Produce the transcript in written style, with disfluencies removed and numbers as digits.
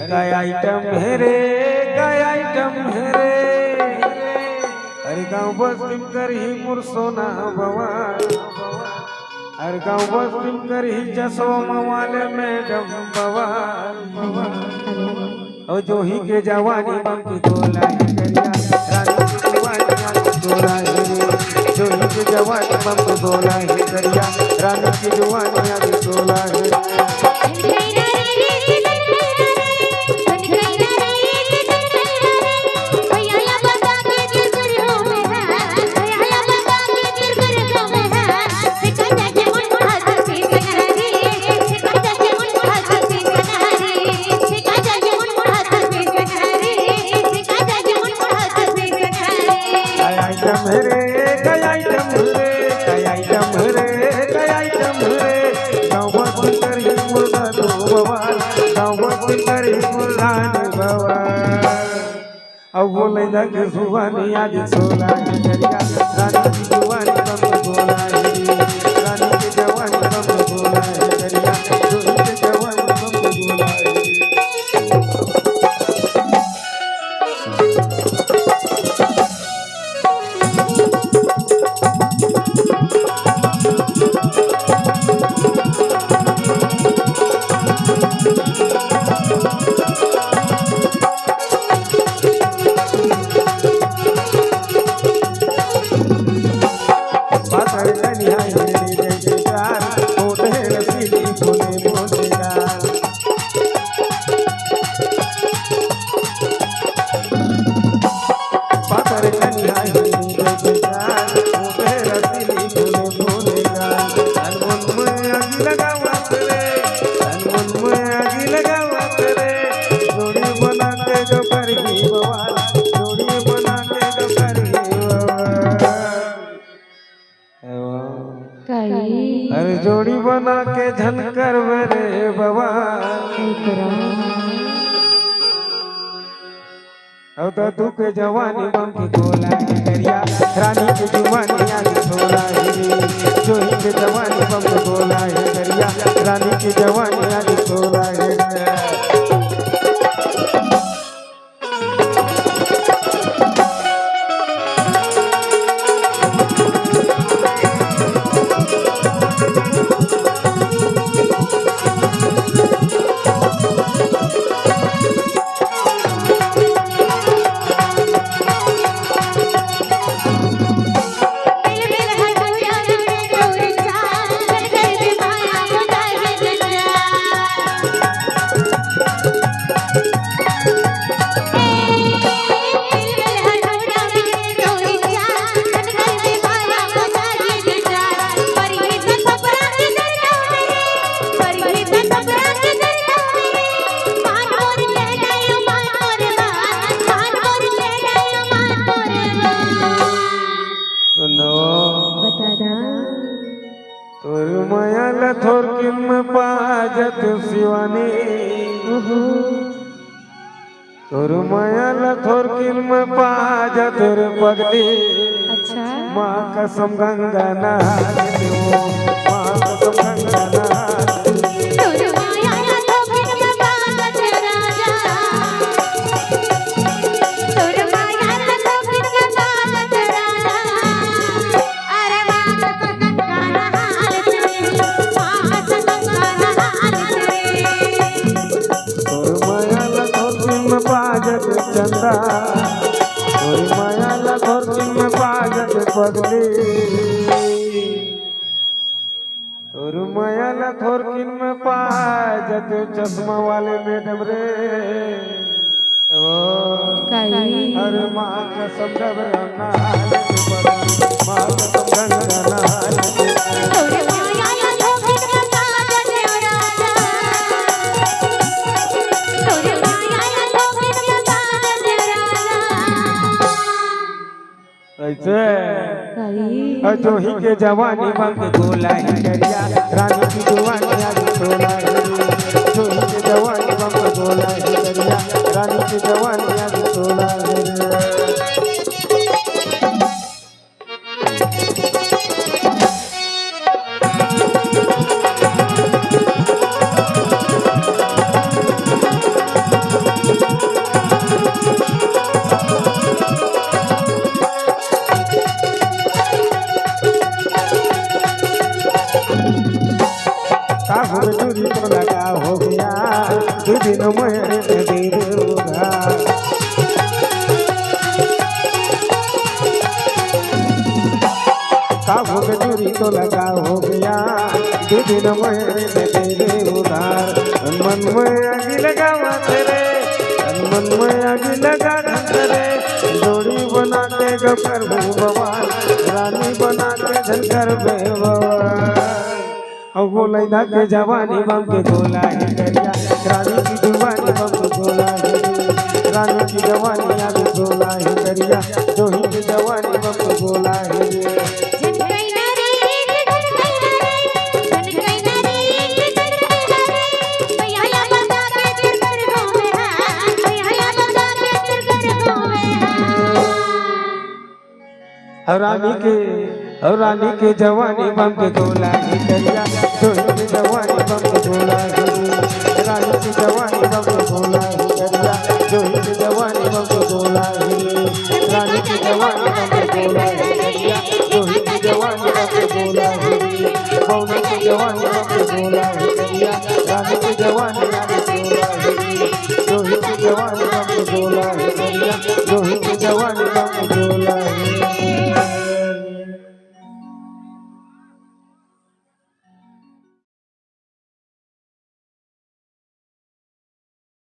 काय आइटम है रे, काय आइटम है रे। अरे गाँव बस्तीम कर ही मोर सोना बवाल, अरे गाँव बस्तीम कर ही चसोमा वाले मैडम बवाल। और जो ही के जवानी बम की गोला है करिया, रानी की जवानी की गोला है रे। जो ही के जवानी बम की गोला है करिया, रानी की जवानी की गोला है। अब बोले जग सुवानी आज सोला है करिया, रानी की जुवानी बम गोला है, रानी की जवानी बम गोला है करिया, जोही के जवानी बम गोला है। अरे जोड़ी बना के झनकर रे बाबा, अब तो तू के जवानी बम की गोला है करिया, रानी की जुबानी आगे सोला है, जो ही के जवानी बम की गोला है करिया, रानी की जवानी आगे सोला है। तोर मायाल थोर किम पाजत शिवानी, तोर मायाल थोर किम पाजत रे पगली। अच्छा माँ कसम गंगा नहाल देव, माँ कसम गंगा नहाल तोर मायाल थोर किम पाजत राजा, तोर मायाल थोर किम पाजत राजा। अरे माँ कसम गंगा नहाल पाजत चंदा, तोरी मायाल थोर किम पाजत पगली, तोर मायाल थोर किम पाजत चश्मा वाले मैडम रे। ओ अरे माँ कसम गंगा नहाल माँ कसम गंगा नहाल जो ही के जवानी बम गोला है करिया, रानी की जवानी आज सोला है, जो ही के जवानी बम गोला है करिया, रानी की जवानी आज सोला है। चोरी तो लगा हो गया, दो दिन में दे दे उधार। काबू में चोरी तो लगा हो गया, दो दिन में दे दे उधार। मन में आग लगा तेरे, मन में आग लगा तेरे, जोड़ी बना के गफर भगवान, रानी बना के धनकर बेवान। अब गोलाई धा के जवानी बम के गोला है करिया, रानी की जुबानी बम के गोला है, रानी की जवानी आगे गोला है करिया, जोही की जवानी बम के गोला है। रानी के जवानी बम के गोला है करिया, जोही की जवानी बम के गोला है, रानी की जवानी बम के गोला है करिया, जोही की जवानी बम के गोला है, रानी की जवानी बम के गोला है करिया, जोही की जवानी बम के गोला है, बौना की जवानी बम के गोला है।